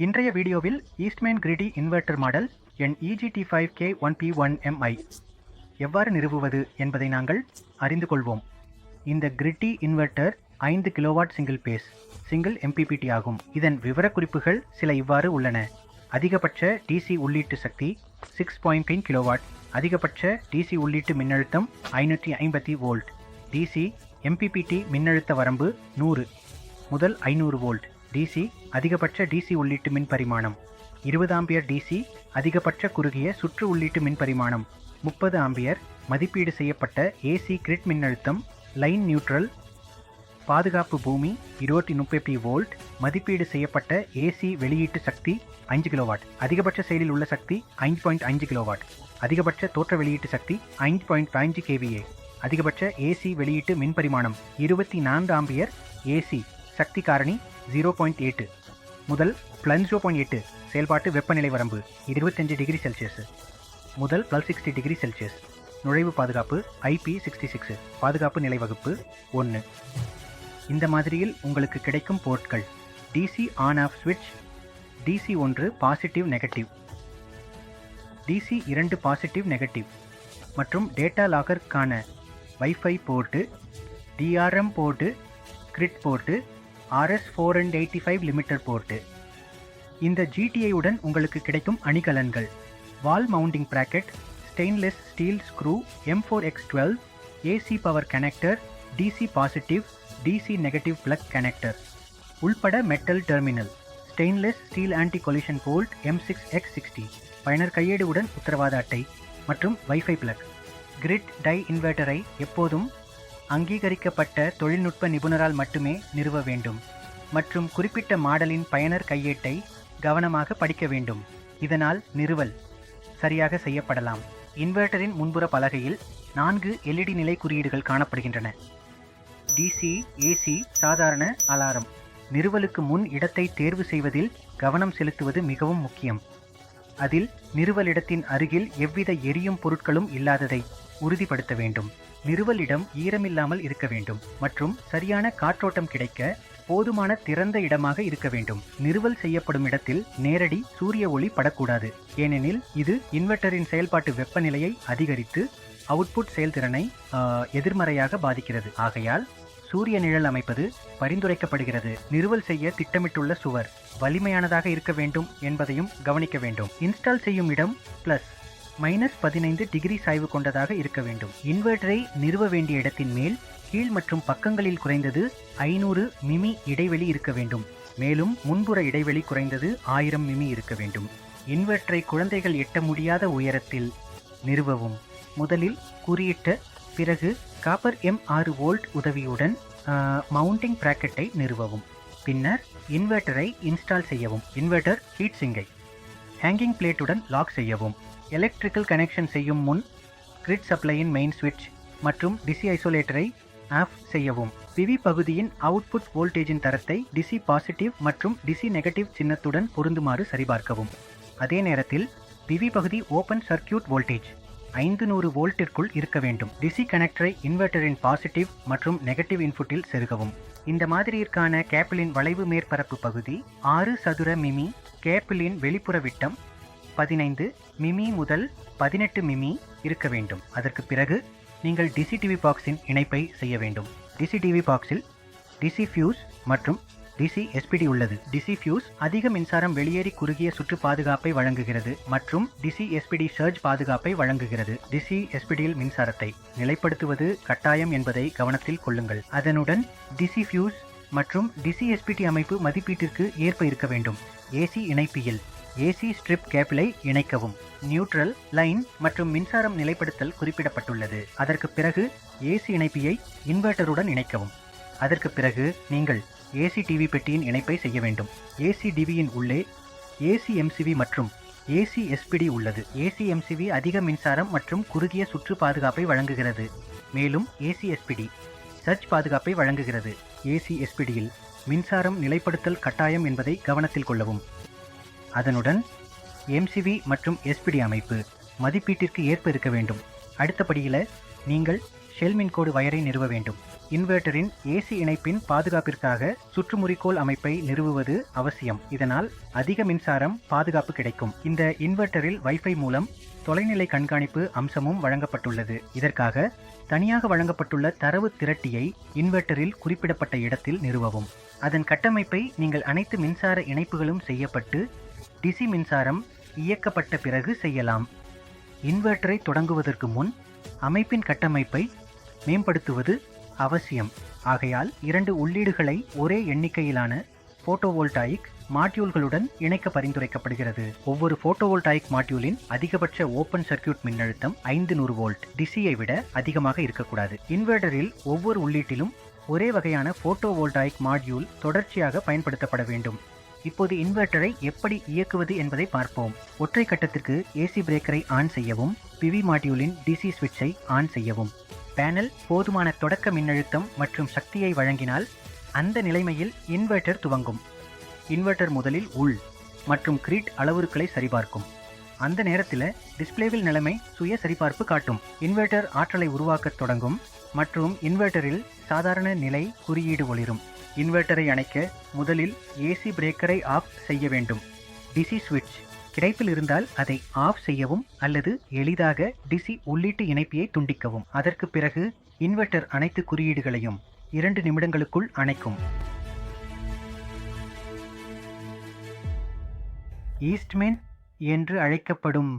இன்றைய வீடியோவில் Eastman greedy inverter model என் EGT5K1P1MI எவ்வாறு நிறுவுவது என்பதை நாங்கள் அறிந்து கொள்வோம். இந்த greedy inverter 5 kilowatt single MPPT ஆகும். இதன் விவரக்குறிப்புகள் சில இவ்வாறு உள்ளன. அதிகபட்ச DC உள்ளீட்டு சக்தி 6.9 கிலோவாட், அதிகபட்ச DC உள்ளீட்டு மின்னழுத்தம் 550 வோல்ட், DC MPPT மின்னழுத்த வரம்பு 100 முதல் 500 வோல்ட், DC அதிகபட்ச DC உள்ளீட்டு மின் பரிமாணம் 20 ஆம்பியர், DC அதிகபட்ச குறுகிய சுற்று உள்ளீட்டு மின் பரிமாணம் 30 ஆம்பியர், மதிப்பீடு செய்யப்பட்ட AC கிரிட் மின்னழுத்தம் லைன் நியூட்ரல், பாதுகாப்பு பூமி 230 வோல்ட், மதிப்பீடு செய்யப்பட்ட AC வெளியீட்டு சக்தி 5 கிலோவாட், அதிகபட்ச செயலில் உள்ள சக்தி 5.5 கிலோவாட், அதிகபட்ச தோற்ற வெளியீட்டு சக்தி 5.5 kVA, அதிகபட்ச AC வெளியீட்டு மின் பரிமாணம் 24 ஆம்பியர், AC சக்தி காரணி 0.8 முதல் +0.8, செயல்பாட்டு வெப்பநிலை வரம்பு 25 டிகிரி செல்சியஸ் முதல் +60 டிகிரி செல்சியஸ், நுழைவு பாதுகாப்பு IP66, பாதுகாப்பு நிலை வகுப்பு 1. இந்த மாதிரியில் உங்களுக்கு கிடைக்கும் போர்ட்கள்: DC ஆன் ஆஃப் ஸ்விட்ச், DC 1 positive negative, DC 2 positive negative மற்றும் டேட்டா லாகருக்கான wifi port, DRM port, grid port, RS485 limiter port. இந்த GTI உடன் உங்களுக்கு கிடைக்கும் அணிகலன்கள்: wall mounting bracket, stainless steel screw M4X12, AC power connector, DC positive DC negative plug connector உள்பட metal terminal, stainless steel anti collision bolt M6X60, பயனர் கையேடு உடன் உத்தரவாத அட்டை மற்றும் வைஃபை பிளக். கிரிட் டை இன்வெர்ட்டரை எப்போதும் அங்கீகரிக்கப்பட்ட தொழில்நுட்ப நிபுணரால் மட்டுமே நிறுவ வேண்டும் மற்றும் குறிப்பிட்ட மாடலின் பயனர் கையேட்டை கவனமாக படிக்க வேண்டும். இதனால் நிறுவல் சரியாக செய்யப்படலாம். இன்வெர்ட்டரின் முன்புற பலகையில் 4 LED நிலை குறியீடுகள் காணப்படுகின்றன. DC, AC சாதாரண அலாரம். நிறுவலுக்கு முன் இடத்தை தேர்வு செய்வதில் கவனம் செலுத்துவது மிகவும் முக்கியம். அதில் நிறுவலிடத்தின் அருகில் எவ்வித எரியும் பொருட்களும் இல்லாததை உறுதிப்படுத்த வேண்டும். நிறுவலிடம் ஈரமில்லாமல் இருக்க வேண்டும் மற்றும் சரியான காற்றோட்டம் கிடைக்க போதுமான திறந்த இடமாக இருக்க வேண்டும். நிறுவல் செய்யப்படும் இடத்தில் நேரடி சூரிய ஒளி படக்கூடாது, ஏனெனில் இது இன்வெர்ட்டரின் செயல்பாட்டு வெப்பநிலையை அதிகரித்து அவுட்புட் செயல்திறனை எதிர்மறையாக பாதிக்கிறது. ஆகையால் சூரிய நிழல் அமைப்பது பரிந்துரைக்கப்படுகிறது. நிறுவல் செய்ய திட்டமிட்டுள்ள சுவர் வலிமையானதாக இருக்க வேண்டும் என்பதையும் கவனிக்க வேண்டும். இன்ஸ்டால் செய்யும் இடம் +−15 டிகிரி சாய்வு கொண்டதாக இருக்க வேண்டும். இன்வெர்ட்டரை நிறுவ வேண்டிய இடத்தின் மேல், கீழ் மற்றும் பக்கங்களில் குறைந்தது 500 மிமி இடைவெளி இருக்க வேண்டும். மேலும் முன்புற இடைவெளி குறைந்தது 1000 மிமி இருக்க வேண்டும். இன்வெர்ட்டரை குழந்தைகள் எட்ட முடியாத உயரத்தில் நிறுவவும். முதலில் குறியிட்ட பிறகு காப்பர் M6 வோல்ட் உதவியுடன் மவுண்டிங் பிராக்கெட்டை நிறுவவும். பின்னர் இன்வெர்ட்டரை இன்ஸ்டால் செய்யவும். இன்வெர்ட்டர் ஹீட் சிங்கை ஹேங்கிங் பிளேட்டுடன் லாக் செய்யவும். எலக்ட்ரிக்கல் கனெக்ஷன் செய்யும் முன் கிரிட் சப்ளையின் மெயின் சுவிட்ச் மற்றும் DC ஐசோலேட்டரை ஆஃப் செய்யவும். PV பகுதியின் அவுட்புட் வோல்டேஜின் தரத்தை DC பாசிட்டிவ் மற்றும் DC நெகட்டிவ் சின்னத்துடன் பொருந்துமாறு சரிபார்க்கவும். அதே நேரத்தில் PV பகுதி ஓபன் சர்க்கியூட் வோல்டேஜ் 500 வோல்ட்டிற்குள் இருக்க வேண்டும். DC கனெக்டரை இன்வெர்ட்டரின் பாசிட்டிவ் மற்றும் நெகட்டிவ் இன்புட்டில் செருகவும். இந்த மாதிரியிற்கான கேப்பிளின் வளைவு மேற்பரப்பு பகுதி 6 சதுர மிமி, கேப்பிளின் வெளிப்புற விட்டம் 15 மிமி முதல் 18 மிமி இருக்க வேண்டும். அதற்கு பிறகு நீங்கள் DC TV பாக்ஸின் இணைப்பை செய்ய வேண்டும். DC TV பாக்ஸில் DC ஃபியூஸ் மற்றும் DC SPD உள்ளது. DC ஃபியூஸ் அதிக மின்சாரம் வெளியேறி குறுகிய சுற்று பாதுகாப்பை வழங்குகிறது மற்றும் DC SPD சர்ஜ் பாதுகாப்பை வழங்குகிறது. DC SPDயில் மின்சாரத்தை நிலைப்படுத்துவது கட்டாயம் என்பதை கவனத்தில் கொள்ளுங்கள். அதனுடன் DC ஃபியூஸ் மற்றும் DC SPD அமைப்பு மதிப்பீட்டிற்கு ஏற்ப இருக்க வேண்டும். AC இணைப்பியில் AC ஸ்ட்ரிப் கேபிளை இணைக்கவும். நியூட்ரல், லைன் மற்றும் மின்சாரம் நிலைப்படுத்தல் குறிப்பிடப்பட்டுள்ளது. அதற்கு பிறகு AC இணைப்பியை இன்வெர்ட்டருடன் இணைக்கவும். அதற்கு பிறகு நீங்கள் AC TV பெட்டியின் இணைப்பை செய்ய வேண்டும். AC DVயின் உள்ளே AC MCV மற்றும் AC SPD உள்ளது. AC MCV அதிக மின்சாரம் மற்றும் குறுகிய சுற்று பாதுகாப்பை வழங்குகிறது. மேலும் AC SPD சர்ஜ் பாதுகாப்பை வழங்குகிறது. AC SPDயில் மின்சாரம் நிலைப்படுத்தல் கட்டாயம் என்பதை கவனத்தில் கொள்ளவும். அதனுடன் MCV மற்றும் SPD அமைப்பு மதிப்பீட்டிற்கு ஏற்ப இருக்க வேண்டும். அடுத்தபடியில் நீங்கள் ஷெல் மின்கோடு வயரை நிறுவ வேண்டும். இன்வெர்ட்டரின் ஏசி இணைப்பின் பாதுகாப்பிற்காக சுற்றுமுறிக்கோள் அமைப்பை நிறுவுவது அவசியம். இதனால் அதிக மின்சாரம் பாதுகாப்பு கிடைக்கும். இந்த இன்வெர்ட்டரில் வைஃபை மூலம் தொலைநிலை கண்காணிப்பு அம்சமும் வழங்கப்பட்டுள்ளது. இதற்காக தனியாக வழங்கப்பட்டுள்ள தரவு திரட்டியை இன்வெர்ட்டரில் குறிப்பிடப்பட்ட இடத்தில் நிறுவவும். அதன் கட்டமைப்பை நீங்கள் அனைத்து மின்சார இணைப்புகளும் செய்யப்பட்டு டிசி மின்சாரம் இயக்கப்பட்ட பிறகு செய்யலாம். இன்வெர்ட்டரை தொடங்குவதற்கு முன் அமைப்பின் கட்டமைப்பை மேம்படுத்துவது அவசியம். ஆகையால் 2 உள்ளீடுகளை ஒரே எண்ணிக்கையிலான போட்டோவோல்டாயிக் மாடியூல்களுடன் இணைக்க பரிந்துரைக்கப்படுகிறது. ஒவ்வொரு போட்டோவோல்டாயிக் மாடியூலின் அதிகபட்ச ஓபன் சர்க்யூட் மின்னழுத்தம் 500 வோல்ட் டிசியை விட அதிகமாக இருக்கக்கூடாது. இன்வெர்ட்டரில் ஒவ்வொரு உள்ளீட்டிலும் ஒரே வகையான போட்டோவோல்டாயிக் மாடியூல் தொடர்ச்சியாக பயன்படுத்தப்பட வேண்டும். இப்போது இன்வெர்ட்டரை எப்படி இயக்குவது என்பதை பார்ப்போம். ஒற்றை கட்டத்திற்கு ஏசி பிரேக்கரை ஆன் செய்யவும், பிவி மாடியூலின் டிசி ஸ்விட்சை ஆன் செய்யவும். பேனல் போதுமான தொடக்க மின்னழுத்தம் மற்றும் சக்தியை வழங்கினால் அந்த நிலைமையில் இன்வெர்ட்டர் துவங்கும். இன்வெர்ட்டர் முதலில் உள் மற்றும் கிரிட் அளவுருக்களை சரிபார்க்கும். அந்த நேரத்தில் டிஸ்பிளேவில் நிலைமை சுய சரிபார்ப்பு காட்டும். இன்வெர்ட்டர் ஆற்றலை உருவாக்கத் தொடங்கும் மற்றும் இன்வெர்ட்டரில் சாதாரண நிலை குறியீடு ஒளிரும். இன்வெர்ட்டரை அணைக்க முதலில் ஏசி பிரேக்கரை ஆஃப் செய்ய வேண்டும். டிசி ஸ்விட்ச் கிடைப்பில் இருந்தால் அதை ஆஃப் செய்யவும் அல்லது எளிதாக டிசி உள்ளீட்டு இணைப்பியை துண்டிக்கவும். அதற்கு பிறகு இன்வெர்ட்டர் அனைத்து குறியீடுகளையும் 2 நிமிடங்களுக்குள் அணைக்கும். ஈஸ்ட்மேன் என்று அழைக்கப்படும்